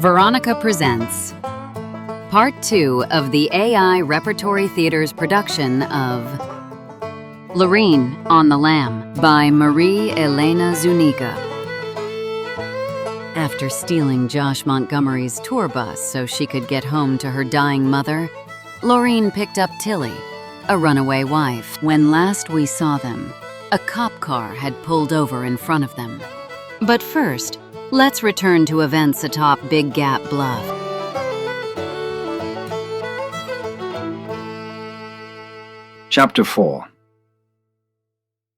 Veronica presents Part 2 of the AI Repertory Theater's production of Loreen on the Lam by Marie Elena Zuniga. After stealing Josh Montgomery's tour bus so she could get home to her dying mother, Loreen picked up Tilly, a runaway wife. When last we saw them, a cop car had pulled over in front of them. But first, let's return to events atop Big Gap Bluff. Chapter 4.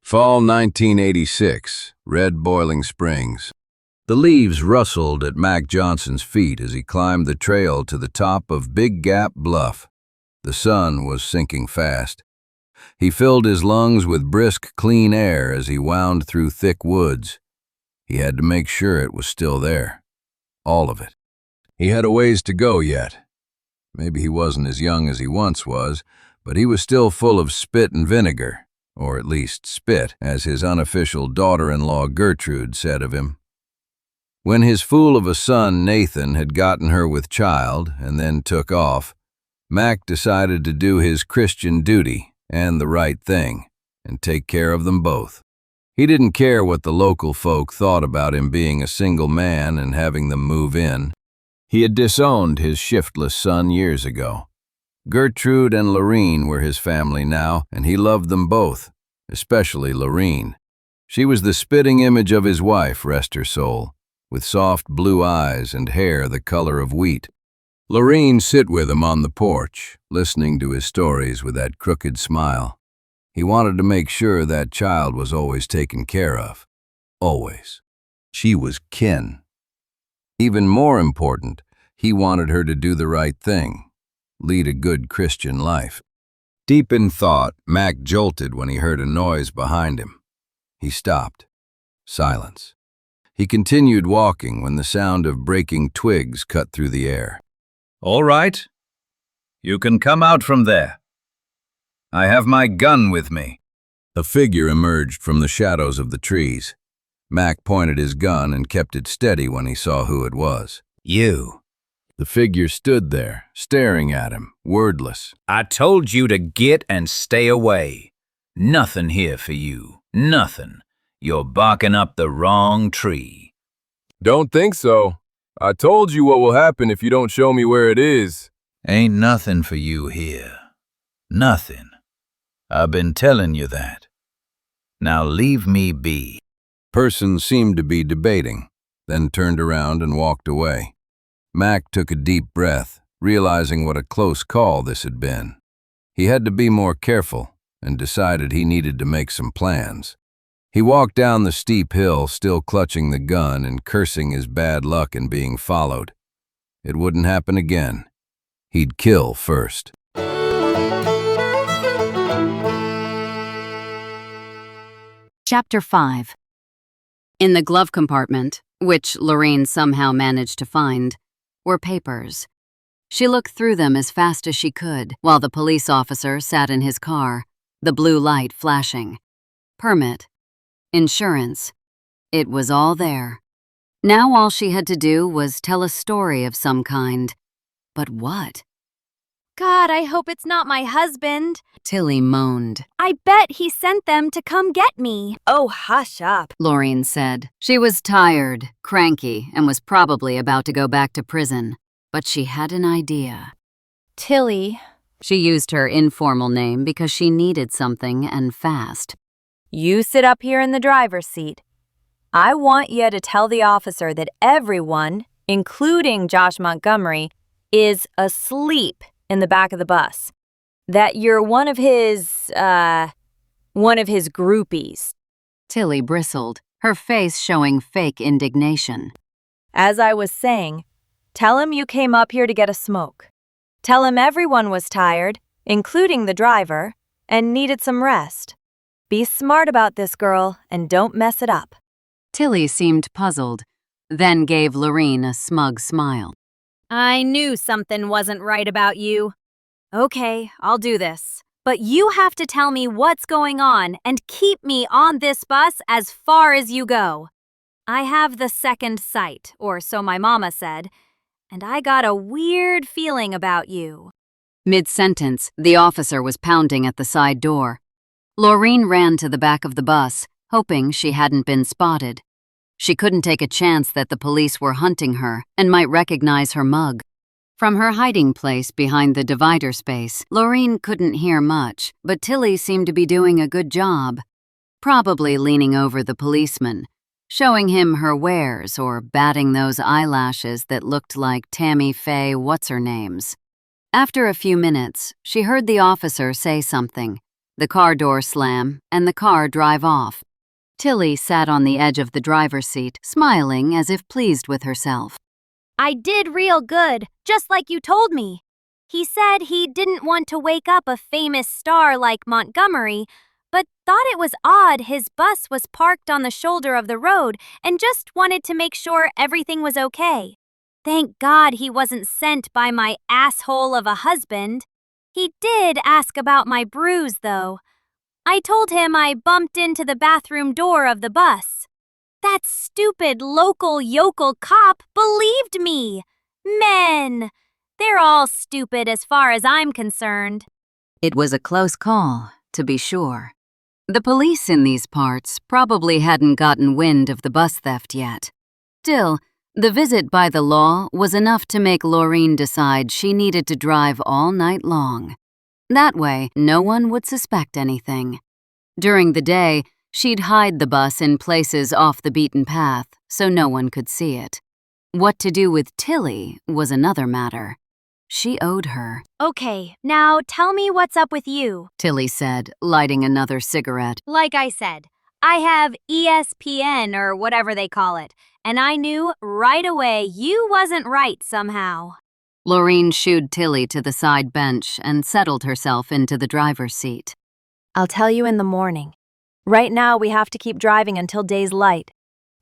Fall 1986, Red Boiling Springs. The leaves rustled at Mac Johnson's feet as he climbed the trail to the top of Big Gap Bluff. The sun was sinking fast. He filled his lungs with brisk, clean air as he wound through thick woods. He had to make sure it was still there. All of it. He had a ways to go yet. Maybe he wasn't as young as he once was, but he was still full of spit and vinegar, or at least spit, as his unofficial daughter-in-law Gertrude said of him. When his fool of a son Nathan had gotten her with child and then took off, Mac decided to do his Christian duty and the right thing and take care of them both. He didn't care what the local folk thought about him being a single man and having them move in. He had disowned his shiftless son years ago. Gertrude and Loreen were his family now, and he loved them both, especially Loreen. She was the spitting image of his wife, rest her soul, with soft blue eyes and hair the color of wheat. Loreen sat with him on the porch, listening to his stories with that crooked smile. He wanted to make sure that child was always taken care of. Always. She was kin. Even more important, he wanted her to do the right thing, lead a good Christian life. Deep in thought, Mac jolted when he heard a noise behind him. He stopped. Silence. He continued walking when the sound of breaking twigs cut through the air. "All right. You can come out from there. I have my gun with me." A figure emerged from the shadows of the trees. Mac pointed his gun and kept it steady when he saw who it was. "You." The figure stood there, staring at him, wordless. "I told you to get and stay away. Nothing here for you. Nothing. You're barking up the wrong tree." "Don't think so. I told you what will happen if you don't show me where it is." "Ain't nothing for you here. Nothing. I've been telling you that. Now leave me be." Person seemed to be debating, then turned around and walked away. Mac took a deep breath, realizing what a close call this had been. He had to be more careful and decided he needed to make some plans. He walked down the steep hill, still clutching the gun and cursing his bad luck in being followed. It wouldn't happen again. He'd kill first. Chapter 5. In the glove compartment, which Loreen somehow managed to find, were papers. She looked through them as fast as she could, while the police officer sat in his car, the blue light flashing. Permit. Insurance. It was all there. Now all she had to do was tell a story of some kind. But what? "God, I hope it's not my husband," Tilly moaned. "I bet he sent them to come get me." "Oh, hush up," Loreen said. She was tired, cranky, and was probably about to go back to prison. But she had an idea. "Tilly," She used her informal name because she needed something and fast. "you sit up here in the driver's seat. I want you to tell the officer that everyone, including Josh Montgomery, is asleep in the back of the bus. That you're one of his groupies." Tilly bristled, her face showing fake indignation. "As I was saying, tell him you came up here to get a smoke. Tell him everyone was tired, including the driver, and needed some rest. Be smart about this, girl, and don't mess it up." Tilly seemed puzzled, then gave Loreen a smug smile. "I knew something wasn't right about you. Okay, I'll do this. But you have to tell me what's going on and keep me on this bus as far as you go. I have the second sight, or so my mama said, and I got a weird feeling about you. Mid-sentence, the officer was pounding at the side door. Loreen ran to the back of the bus, hoping she hadn't been spotted. She couldn't take a chance that the police were hunting her and might recognize her mug. From her hiding place behind the divider space, Loreen couldn't hear much, but Tilly seemed to be doing a good job. Probably leaning over the policeman, showing him her wares or batting those eyelashes that looked like Tammy Faye what's-her-names. After a few minutes, she heard the officer say something, the car door slam, and the car drive off. Tilly sat on the edge of the driver's seat, smiling as if pleased with herself. I did real good, just like you told me. He said he didn't want to wake up a famous star like Montgomery, but thought it was odd his bus was parked on the shoulder of the road and just wanted to make sure everything was okay. Thank God he wasn't sent by my asshole of a husband. He did ask about my bruise, though. I told him I bumped into the bathroom door of the bus. That stupid local yokel cop believed me. Men! They're all stupid as far as I'm concerned. It was a close call, to be sure. The police in these parts probably hadn't gotten wind of the bus theft yet. Still, the visit by the law was enough to make Loreen decide she needed to drive all night long. That way, no one would suspect anything. During the day, she'd hide the bus in places off the beaten path so no one could see it. What to do with Tilly was another matter. She owed her. Okay, now tell me what's up with you. Tilly said, lighting another cigarette. Like I said, I have ESPN or whatever they call it, and I knew right away you wasn't right somehow. Loreen shooed Tilly to the side bench and settled herself into the driver's seat. I'll tell you in the morning. Right now we have to keep driving until day's light.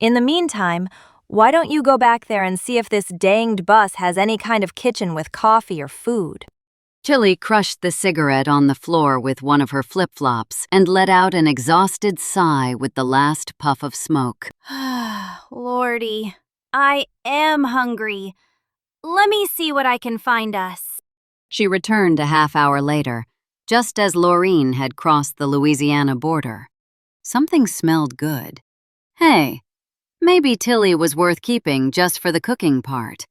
In the meantime, why don't you go back there and see if this danged bus has any kind of kitchen with coffee or food? Tilly crushed the cigarette on the floor with one of her flip-flops and let out an exhausted sigh with the last puff of smoke. Lordy, I am hungry. Let me see what I can find us. She returned a half-hour later, just as Loreen had crossed the Louisiana border. Something smelled good. Hey, maybe Tilly was worth keeping just for the cooking part.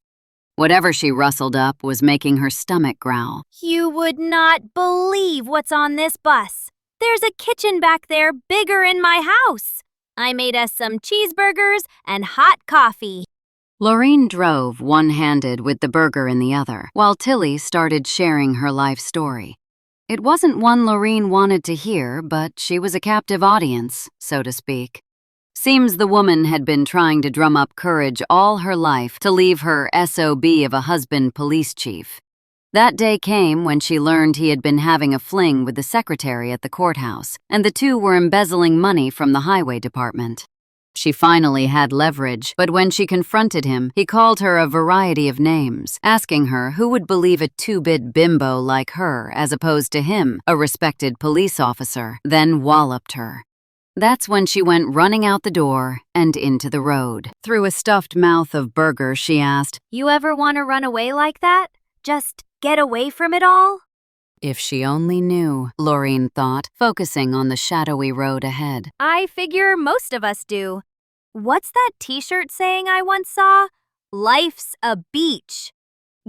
Whatever she rustled up was making her stomach growl. You would not believe what's on this bus. There's a kitchen back there bigger in my house. I made us some cheeseburgers and hot coffee. Loreen drove one-handed with the burger in the other, while Tilly started sharing her life story. It wasn't one Loreen wanted to hear, but she was a captive audience, so to speak. Seems the woman had been trying to drum up courage all her life to leave her SOB of a husband police chief. That day came when she learned he had been having a fling with the secretary at the courthouse, and the two were embezzling money from the highway department. She finally had leverage, but when she confronted him, he called her a variety of names, asking her who would believe a two-bit bimbo like her as opposed to him, a respected police officer, then walloped her. That's when she went running out the door and into the road. Through a stuffed mouth of burger, she asked, You ever want to run away like that? Just get away from it all? If she only knew, Loreen thought, focusing on the shadowy road ahead. I figure most of us do. What's that t-shirt saying I once saw? Life's a beach.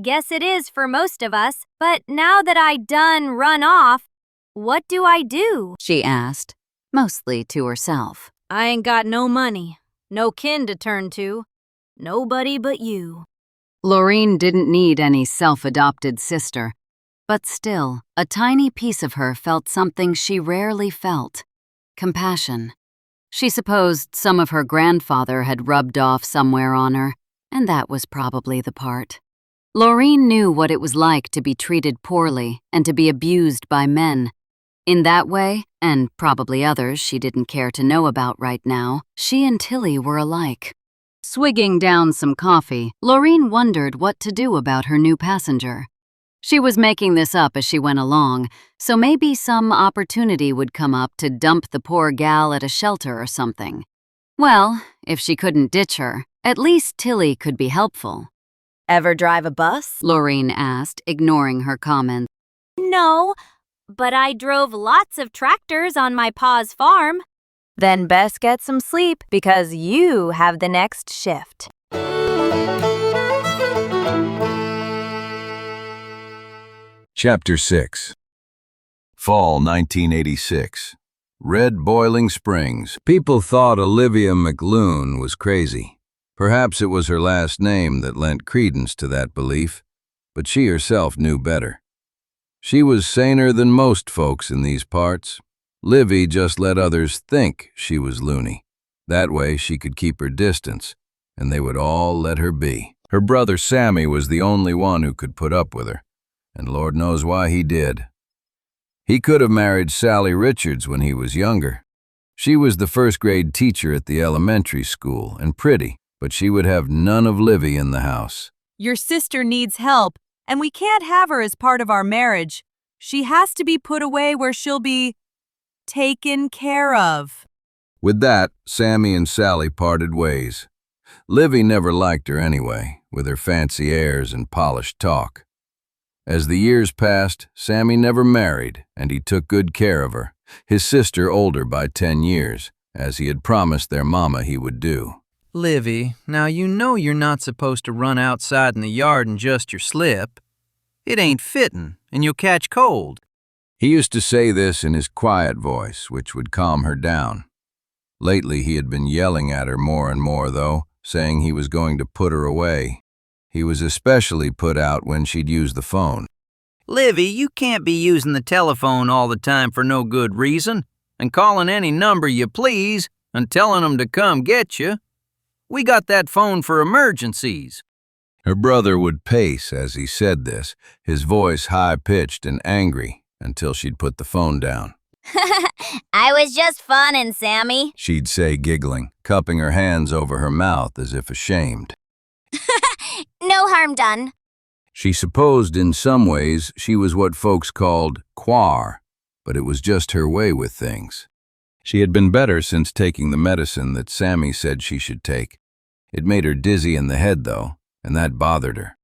Guess it is for most of us, but now that I done run off, what do I do? She asked, mostly to herself. I ain't got no money, no kin to turn to. Nobody but you. Loreen didn't need any self-adopted sister. But still, a tiny piece of her felt something she rarely felt. Compassion. She supposed some of her grandfather had rubbed off somewhere on her, and that was probably the part. Loreen knew what it was like to be treated poorly and to be abused by men. In that way, and probably others she didn't care to know about right now, she and Tilly were alike. Swigging down some coffee, Loreen wondered what to do about her new passenger. She was making this up as she went along, so maybe some opportunity would come up to dump the poor gal at a shelter or something. Well, if she couldn't ditch her, at least Tilly could be helpful. Ever drive a bus? Loreen asked, ignoring her comment. No, but I drove lots of tractors on my pa's farm. Then best get some sleep because you have the next shift. Chapter 6. Fall 1986. Red Boiling Springs. People thought Olivia McLoone was crazy. Perhaps it was her last name that lent credence to that belief, but she herself knew better. She was saner than most folks in these parts. Livy just let others think she was loony. That way she could keep her distance, and they would all let her be. Her brother Sammy was the only one who could put up with her, and Lord knows why he did. He could have married Sally Richards when he was younger. She was the first-grade teacher at the elementary school and pretty, but she would have none of Livy in the house. Your sister needs help, and we can't have her as part of our marriage. She has to be put away where she'll be taken care of. With that, Sammy and Sally parted ways. Livy never liked her anyway, with her fancy airs and polished talk. As the years passed, Sammy never married, and he took good care of her, his sister older by 10 years, as he had promised their mama he would do. Livy, now you know you're not supposed to run outside in the yard in just your slip. It ain't fittin', and you'll catch cold. He used to say this in his quiet voice, which would calm her down. Lately he had been yelling at her more and more, though, saying he was going to put her away. He was especially put out when she'd use the phone. Livy, you can't be using the telephone all the time for no good reason, and calling any number you please, and telling 'em to come get you. We got that phone for emergencies. Her brother would pace as he said this, his voice high-pitched and angry, until she'd put the phone down. I was just funnin', Sammy. She'd say, giggling, cupping her hands over her mouth as if ashamed. No harm done. She supposed in some ways she was what folks called quar, but it was just her way with things. She had been better since taking the medicine that Sammy said she should take. It made her dizzy in the head, though, and that bothered her.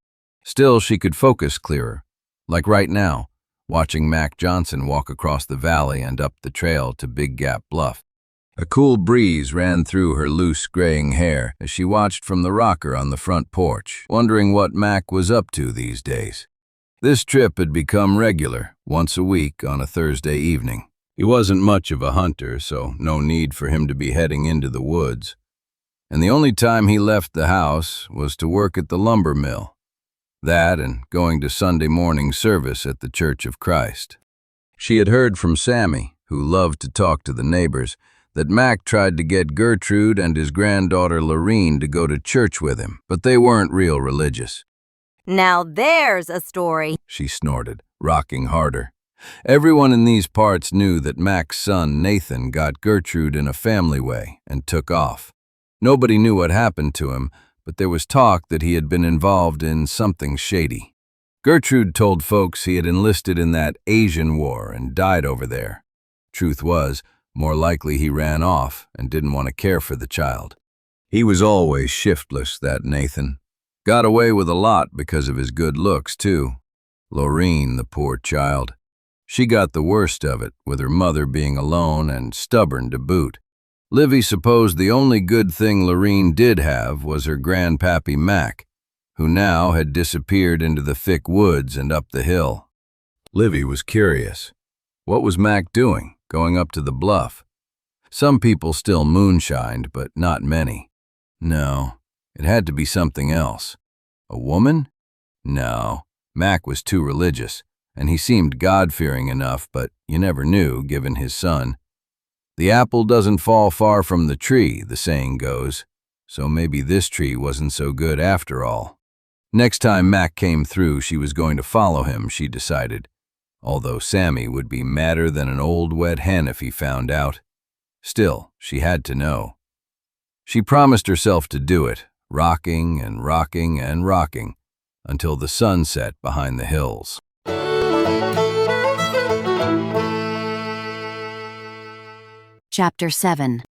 Still, she could focus clearer, like right now, watching Mac Johnson walk across the valley and up the trail to Big Gap Bluff. A cool breeze ran through her loose graying hair as she watched from the rocker on the front porch, wondering what Mac was up to these days. This trip had become regular, once a week on a Thursday evening. He wasn't much of a hunter, so no need for him to be heading into the woods. And the only time he left the house was to work at the lumber mill. That and going to Sunday morning service at the Church of Christ. She had heard from Sammy, who loved to talk to the neighbors, that Mac tried to get Gertrude and his granddaughter Loreen to go to church with him, but they weren't real religious. Now there's a story, She snorted, rocking harder. Everyone in these parts knew that Mac's son Nathan got Gertrude in a family way and took off. Nobody knew what happened to him, but there was talk that he had been involved in something shady. Gertrude told folks he had enlisted in that Asian war and died over there. Truth was, more likely he ran off and didn't want to care for the child. He was always shiftless, that Nathan. Got away with a lot because of his good looks, too. Loreen, the poor child. She got the worst of it, with her mother being alone and stubborn to boot. Livy supposed the only good thing Loreen did have was her grandpappy Mac, who now had disappeared into the thick woods and up the hill. Livy was curious. What was Mac doing, going up to the bluff? Some people still moonshined, but not many. No, it had to be something else. A woman? No, Mac was too religious, and he seemed God-fearing enough, but you never knew, given his son. The apple doesn't fall far from the tree, the saying goes, so maybe this tree wasn't so good after all. Next time Mac came through, she was going to follow him, she decided, although Sammy would be madder than an old wet hen if he found out. Still, she had to know. She promised herself to do it, rocking and rocking and rocking, until the sun set behind the hills. Chapter 7.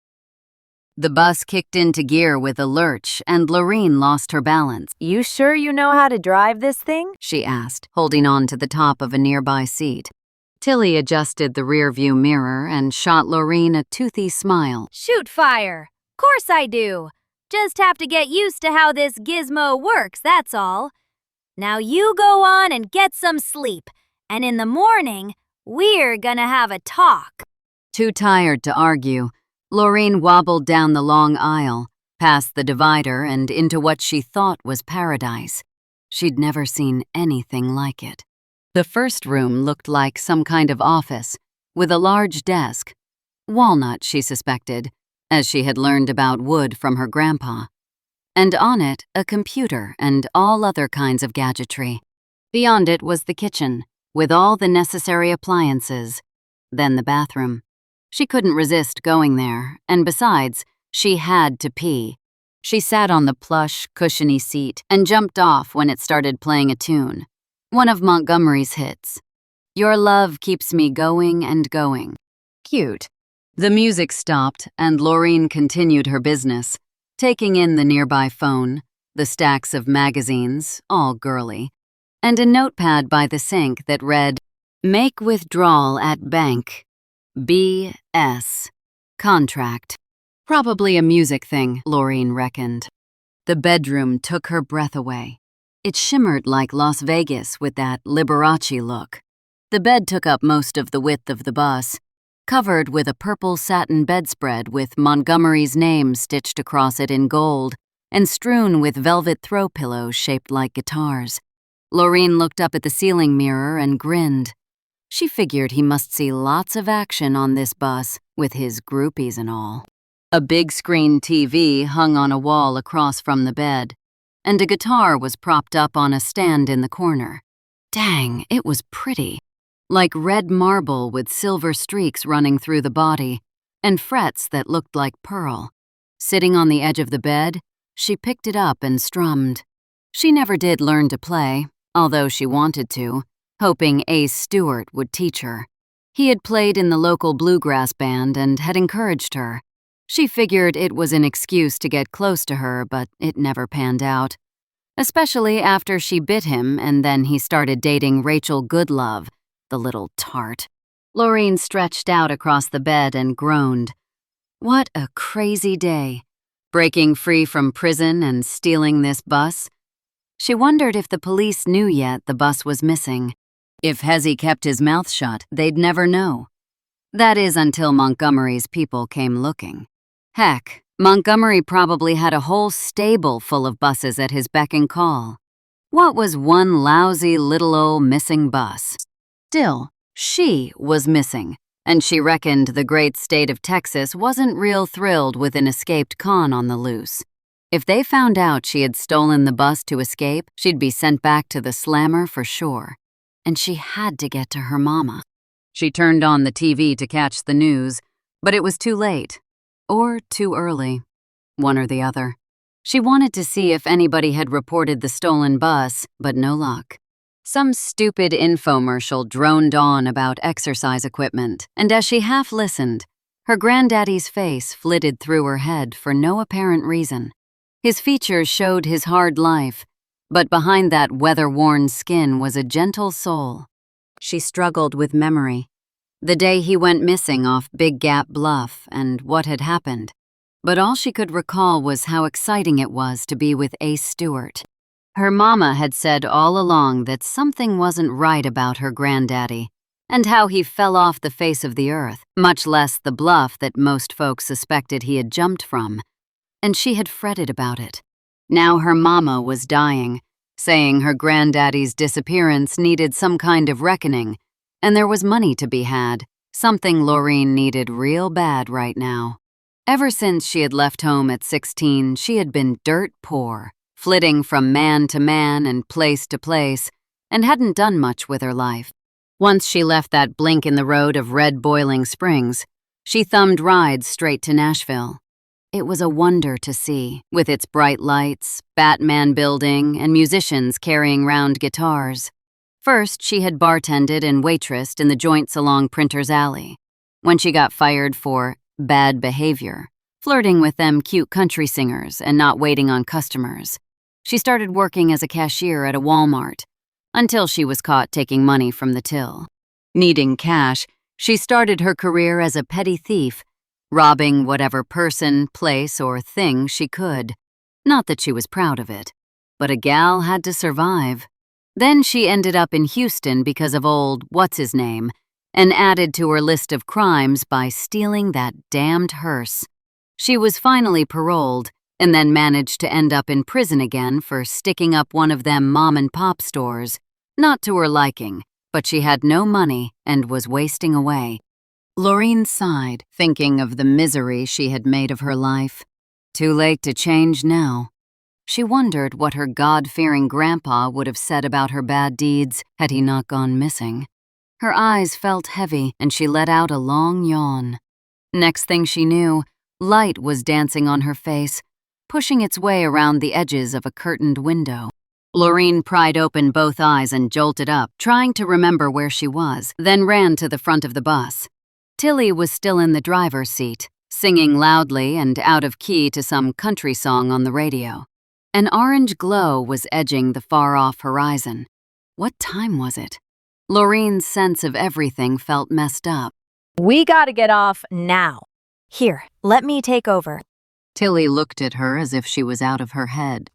The bus kicked into gear with a lurch, and Loreen lost her balance. You sure you know how to drive this thing? She asked, holding on to the top of a nearby seat. Tilly adjusted the rearview mirror and shot Loreen a toothy smile. Shoot fire. Course I do. Just have to get used to how this gizmo works, that's all. Now you go on and get some sleep. And in the morning, we're gonna have a talk. Too tired to argue, Loreen wobbled down the long aisle, past the divider and into what she thought was paradise. She'd never seen anything like it. The first room looked like some kind of office, with a large desk. Walnut, she suspected, as she had learned about wood from her grandpa. And on it, a computer and all other kinds of gadgetry. Beyond it was the kitchen, with all the necessary appliances. Then the bathroom. She couldn't resist going there, and besides, she had to pee. She sat on the plush, cushiony seat and jumped off when it started playing a tune. One of Montgomery's hits. Your love keeps me going and going. Cute. The music stopped, and Loreen continued her business, taking in the nearby phone, the stacks of magazines, all girly, and a notepad by the sink that read, Make withdrawal at bank. B.S. Contract. Probably a music thing, Loreen reckoned. The bedroom took her breath away. It shimmered like Las Vegas with that Liberace look. The bed took up most of the width of the bus, covered with a purple satin bedspread with Montgomery's name stitched across it in gold and strewn with velvet throw pillows shaped like guitars. Loreen looked up at the ceiling mirror and grinned. She figured he must see lots of action on this bus, with his groupies and all. A big screen TV hung on a wall across from the bed, and a guitar was propped up on a stand in the corner. Dang, it was pretty. Like red marble with silver streaks running through the body, and frets that looked like pearl. Sitting on the edge of the bed, she picked it up and strummed. She never did learn to play, although she wanted to, hoping Ace Stewart would teach her. He had played in the local bluegrass band and had encouraged her. She figured it was an excuse to get close to her, but it never panned out. Especially after she bit him and then he started dating Rachel Goodlove, the little tart. Loreen stretched out across the bed and groaned. What a crazy day. Breaking free from prison and stealing this bus. She wondered if the police knew yet the bus was missing. If Hezzy kept his mouth shut, they'd never know. That is until Montgomery's people came looking. Heck, Montgomery probably had a whole stable full of buses at his beck and call. What was one lousy little old missing bus? Still, she was missing, and she reckoned the great state of Texas wasn't real thrilled with an escaped con on the loose. If they found out she had stolen the bus to escape, she'd be sent back to the slammer for sure. And she had to get to her mama. She turned on the TV to catch the news, but it was too late. Or too early. One or the other. She wanted to see if anybody had reported the stolen bus, but no luck. Some stupid infomercial droned on about exercise equipment, and as she half listened, her granddaddy's face flitted through her head for no apparent reason. His features showed his hard life, but behind that weather-worn skin was a gentle soul. She struggled with memory. The day he went missing off Big Gap Bluff and what had happened. But all she could recall was how exciting it was to be with Ace Stewart. Her mama had said all along that something wasn't right about her granddaddy, and how he fell off the face of the earth, much less the bluff that most folks suspected he had jumped from. And she had fretted about it. Now her mama was dying, saying her granddaddy's disappearance needed some kind of reckoning, and there was money to be had, something Loreen needed real bad right now. Ever since she had left home at 16, she had been dirt poor, flitting from man to man and place to place, and hadn't done much with her life. Once she left that blink in the road of red Boiling Springs, she thumbed rides straight to Nashville. It was a wonder to see, with its bright lights, Batman building, and musicians carrying round guitars. First, she had bartended and waitressed in the joints along Printer's Alley. When she got fired for bad behavior, flirting with them cute country singers and not waiting on customers. She started working as a cashier at a Walmart, until she was caught taking money from the till. Needing cash, she started her career as a petty thief, robbing whatever person, place, or thing she could. Not that she was proud of it, but a gal had to survive. Then she ended up in Houston because of old what's-his-name, and added to her list of crimes by stealing that damned hearse. She was finally paroled, and then managed to end up in prison again for sticking up one of them mom-and-pop stores. Not to her liking, but she had no money and was wasting away. Loreen sighed, thinking of the misery she had made of her life. Too late to change now. She wondered what her God-fearing grandpa would have said about her bad deeds had he not gone missing. Her eyes felt heavy, and she let out a long yawn. Next thing she knew, light was dancing on her face, pushing its way around the edges of a curtained window. Loreen pried open both eyes and jolted up, trying to remember where she was, then ran to the front of the bus. Tilly was still in the driver's seat, singing loudly and out of key to some country song on the radio. An orange glow was edging the far-off horizon. What time was it? Loreen's sense of everything felt messed up. We gotta get off now. Here, let me take over. Tilly looked at her as if she was out of her head.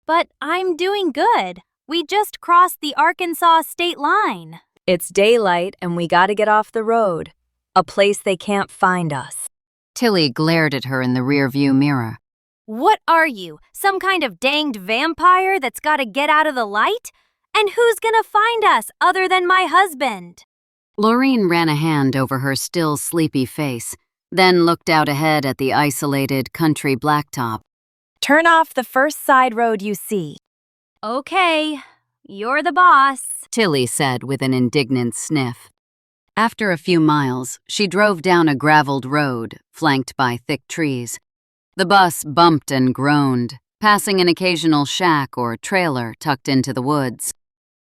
But I'm doing good. We just crossed the Arkansas state line. It's daylight and we gotta get off the road. A place they can't find us. Tilly glared at her in the rearview mirror. What are you, some kind of danged vampire that's gotta get out of the light? And who's gonna find us other than my husband? Loreen ran a hand over her still sleepy face, then looked out ahead at the isolated country blacktop. Turn off the first side road you see. Okay, you're the boss, Tilly said with an indignant sniff. After a few miles, she drove down a graveled road, flanked by thick trees. The bus bumped and groaned, passing an occasional shack or trailer tucked into the woods.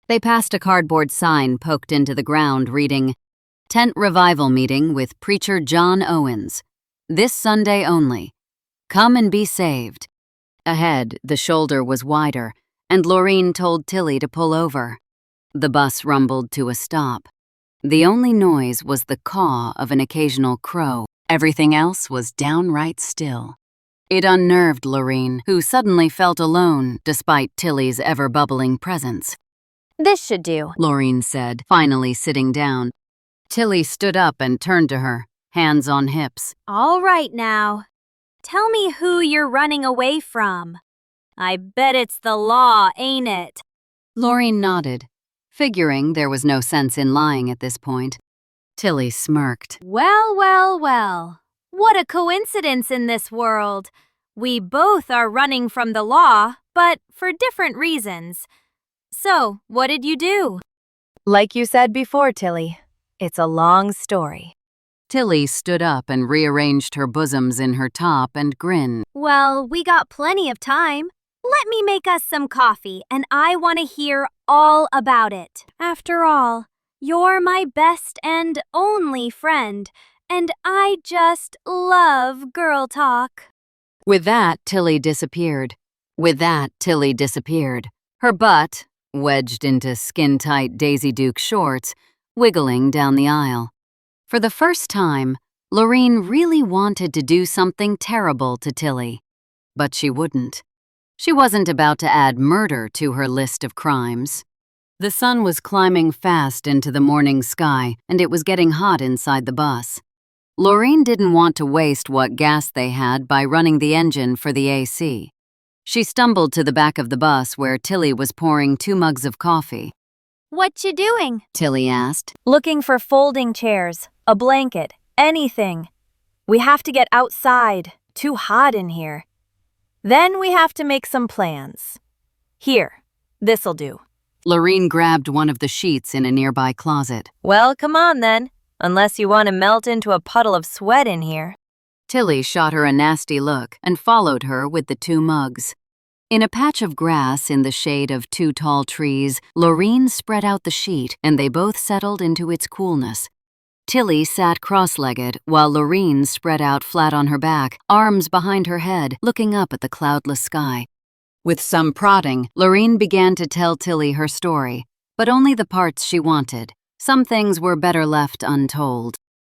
They passed a cardboard sign poked into the ground reading, "Tent Revival Meeting with Preacher John Owens. This Sunday only. Come and be saved." Ahead, the shoulder was wider, and Loreen told Tilly to pull over. The bus rumbled to a stop. The only noise was the caw of an occasional crow. Everything else was downright still. It unnerved Loreen, who suddenly felt alone despite Tilly's ever-bubbling presence. This should do, Loreen said, finally sitting down. Tilly stood up and turned to her, hands on hips. All right now. Tell me who you're running away from. I bet it's the law, ain't it? Loreen nodded, figuring there was no sense in lying at this point. Tilly smirked. Well, well, well. What a coincidence in this world. We both are running from the law, but for different reasons. So, what did you do? Like you said before, Tilly, it's a long story. Tilly stood up and rearranged her bosoms in her top and grinned. Well, we got plenty of time. Let me make us some coffee, and I want to hear all about it. After all, you're my best and only friend, and I just love girl talk. With that, Tilly disappeared. Her butt, wedged into skin-tight Daisy Duke shorts, wiggling down the aisle. For the first time, Loreen really wanted to do something terrible to Tilly. But she wouldn't. She wasn't about to add murder to her list of crimes. The sun was climbing fast into the morning sky, and it was getting hot inside the bus. Loreen didn't want to waste what gas they had by running the engine for the AC. She stumbled to the back of the bus where Tilly was pouring 2 mugs of coffee. What you doing? Tilly asked. Looking for folding chairs, a blanket, anything. We have to get outside. Too hot in here. Then we have to make some plans. Here, this'll do. Loreen grabbed one of the sheets in a nearby closet. Well, come on then, unless you want to melt into a puddle of sweat in here. Tilly shot her a nasty look and followed her with the 2 mugs. In a patch of grass in the shade of 2 tall trees, Loreen spread out the sheet and they both settled into its coolness. Tilly sat cross-legged while Loreen spread out flat on her back, arms behind her head, looking up at the cloudless sky. With some prodding, Loreen began to tell Tilly her story, but only the parts she wanted. Some things were better left untold.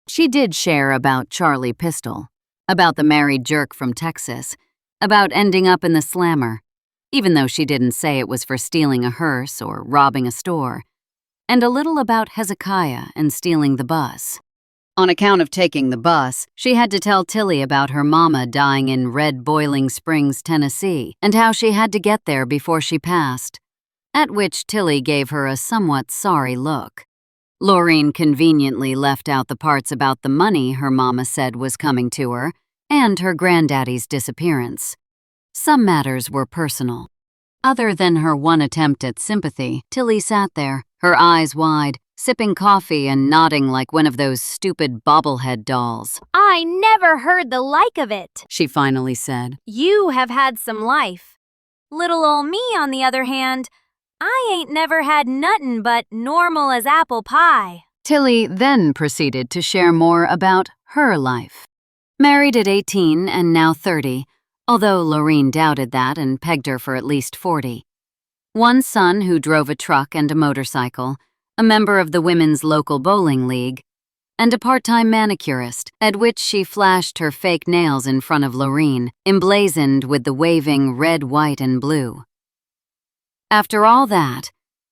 She did share about Charlie Pistol, about the married jerk from Texas, about ending up in the slammer, even though she didn't say it was for stealing a hearse or robbing a store, and a little about Hezekiah and stealing the bus. On account of taking the bus, she had to tell Tilly about her mama dying in Red Boiling Springs, Tennessee, and how she had to get there before she passed, at which Tilly gave her a somewhat sorry look. Loreen conveniently left out the parts about the money her mama said was coming to her and her granddaddy's disappearance. Some matters were personal. Other than her one attempt at sympathy, Tilly sat there, her eyes wide, sipping coffee and nodding like one of those stupid bobblehead dolls. I never heard the like of it, She finally said. You have had some life. Little ol' me, on the other hand, I ain't never had nothin' but normal as apple pie. Tilly then proceeded to share more about her life. Married at 18 and now 30, although Loreen doubted that and pegged her for at least 40. One son who drove a truck and a motorcycle, a member of the women's local bowling league, and a part-time manicurist, at which she flashed her fake nails in front of Loreen, emblazoned with the waving red, white, and blue. After all that,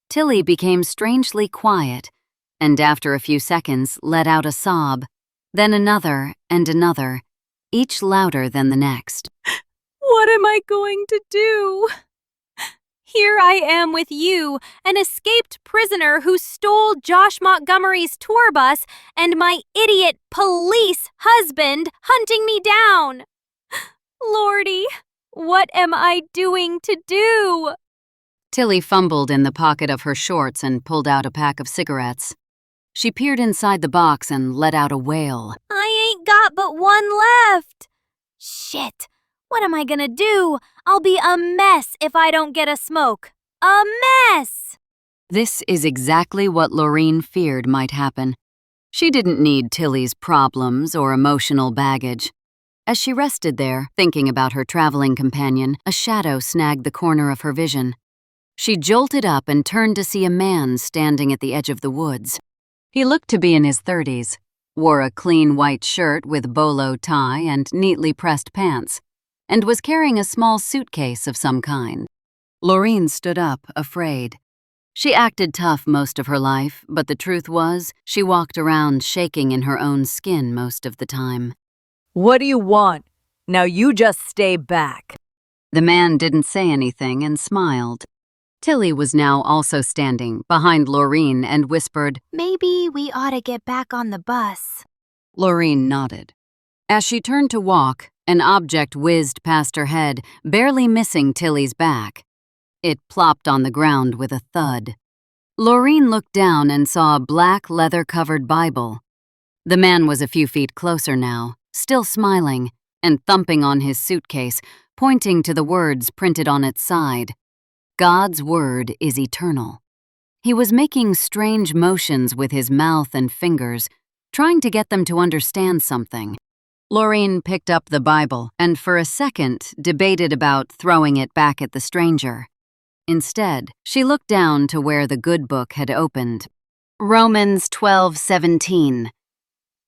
Tilly became strangely quiet, and after a few seconds let out a sob, then another and another, each louder than the next. What am I going to do? Here I am with you, an escaped prisoner who stole Josh Montgomery's tour bus, and my idiot police husband hunting me down. Lordy, what am I doing to do? Tilly fumbled in the pocket of her shorts and pulled out a pack of cigarettes. She peered inside the box and let out a wail. I ain't got but one left. Shit, what am I gonna do? I'll be a mess if I don't get a smoke. A mess! This is exactly what Loreen feared might happen. She didn't need Tilly's problems or emotional baggage. As she rested there, thinking about her traveling companion, a shadow snagged the corner of her vision. She jolted up and turned to see a man standing at the edge of the woods. He looked to be in his 30s, wore a clean white shirt with bolo tie and neatly pressed pants, and was carrying a small suitcase of some kind. Loreen stood up, afraid. She acted tough most of her life, but the truth was, she walked around shaking in her own skin most of the time. What do you want? Now you just stay back. The man didn't say anything and smiled. Tilly was now also standing behind Loreen and whispered, Maybe we ought to get back on the bus. Loreen nodded. As she turned to walk, an object whizzed past her head, barely missing Tilly's back. It plopped on the ground with a thud. Loreen looked down and saw a black leather-covered Bible. The man was a few feet closer now, still smiling, and thumping on his suitcase, pointing to the words printed on its side. God's word is eternal. He was making strange motions with his mouth and fingers, trying to get them to understand something. Loreen picked up the Bible and for a second debated about throwing it back at the stranger. Instead, she looked down to where the good book had opened. Romans 12:17.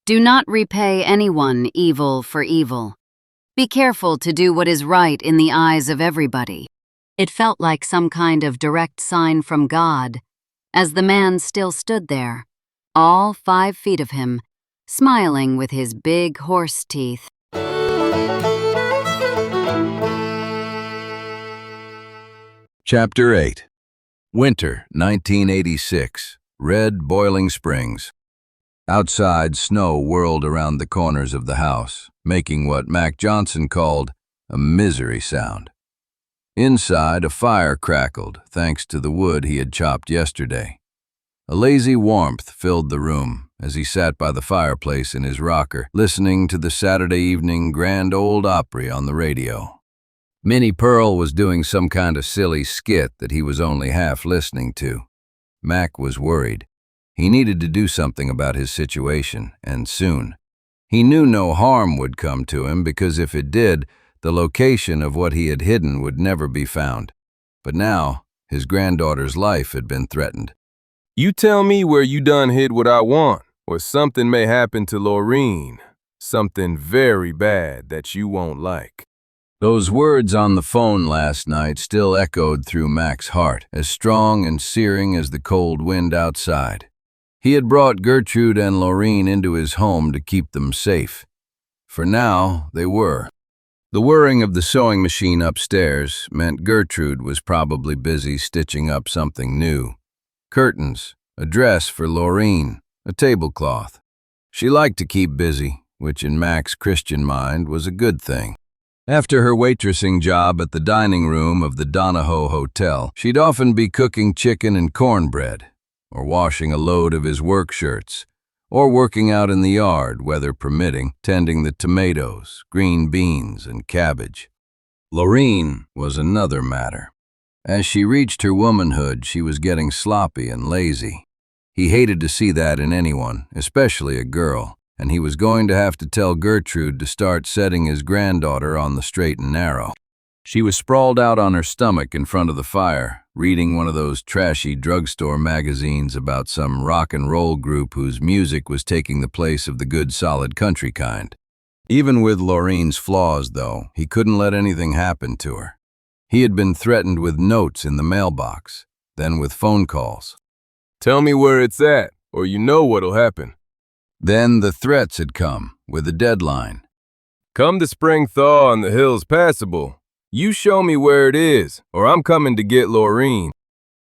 Do not repay anyone evil for evil. Be careful to do what is right in the eyes of everybody. It felt like some kind of direct sign from God, as the man still stood there, all 5 feet of him, smiling with his big horse teeth. Chapter 8. Winter, 1986. Red Boiling Springs. Outside, snow whirled around the corners of the house, making what Mac Johnson called a misery sound. Inside, a fire crackled, thanks to the wood he had chopped yesterday. A lazy warmth filled the room as he sat by the fireplace in his rocker, listening to the Saturday evening Grand Ole Opry on the radio. Minnie Pearl was doing some kind of silly skit that he was only half listening to. Mac was worried. He needed to do something about his situation, and soon. He knew no harm would come to him because if it did, the location of what he had hidden would never be found. But now, his granddaughter's life had been threatened. You tell me where you done hid what I want, or something may happen to Loreen. Something very bad that you won't like. Those words on the phone last night still echoed through Mac's heart, as strong and searing as the cold wind outside. He had brought Gertrude and Loreen into his home to keep them safe. For now, they were. The whirring of the sewing machine upstairs meant Gertrude was probably busy stitching up something new. Curtains, a dress for Loreen, a tablecloth. She liked to keep busy, which in Mac's Christian mind was a good thing. After her waitressing job at the dining room of the Donahoe Hotel, she'd often be cooking chicken and cornbread, or washing a load of his work shirts, or working out in the yard, weather permitting, tending the tomatoes, green beans, and cabbage. Loreen was another matter. As she reached her womanhood, she was getting sloppy and lazy. He hated to see that in anyone, especially a girl, and he was going to have to tell Gertrude to start setting his granddaughter on the straight and narrow. She was sprawled out on her stomach in front of the fire, reading one of those trashy drugstore magazines about some rock and roll group whose music was taking the place of the good solid country kind. Even with Loreen's flaws, though, he couldn't let anything happen to her. He had been threatened with notes in the mailbox, then with phone calls. Tell me where it's at, or you know what'll happen. Then the threats had come, with a deadline. Come the spring thaw and the hills passable. You show me where it is, or I'm coming to get Loreen.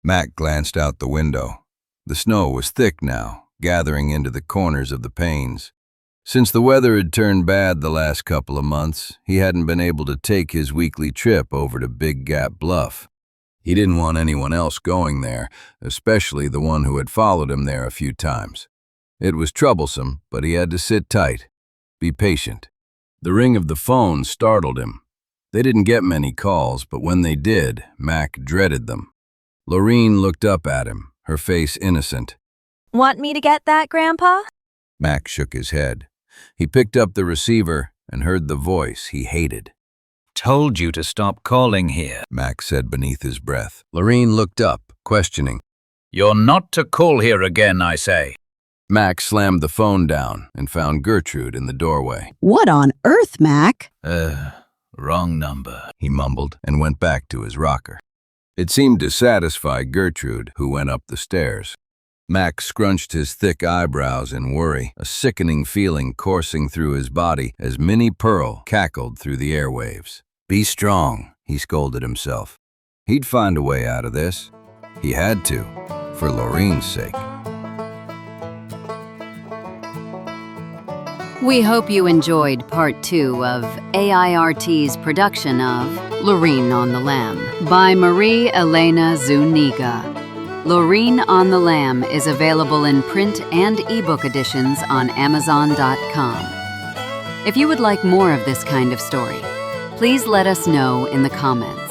Mac glanced out the window. The snow was thick now, gathering into the corners of the panes. Since the weather had turned bad the last couple of months, he hadn't been able to take his weekly trip over to Big Gap Bluff. He didn't want anyone else going there, especially the one who had followed him there a few times. It was troublesome, but he had to sit tight, be patient. The ring of the phone startled him. They didn't get many calls, but when they did, Mac dreaded them. Loreen looked up at him, her face innocent. Want me to get that, Grandpa? Mac shook his head. He picked up the receiver and heard the voice he hated. Told you to stop calling here. Mac said beneath his breath. Loreen looked up, questioning. You're not to call here again, I say. Mac slammed the phone down and found Gertrude in the doorway. What on earth, Mac? Wrong number, he mumbled and went back to his rocker. It seemed to satisfy Gertrude, who went up the stairs. Mac scrunched his thick eyebrows in worry, a sickening feeling coursing through his body as Minnie Pearl cackled through the airwaves. Be strong, he scolded himself. He'd find a way out of this. He had to, for Loreen's sake. We hope you enjoyed part 2 of AIRT's production of Loreen on the Lam by Marie Elena Zuniga. Loreen on the Lam is available in print and ebook editions on Amazon.com. If you would like more of this kind of story, please let us know in the comments.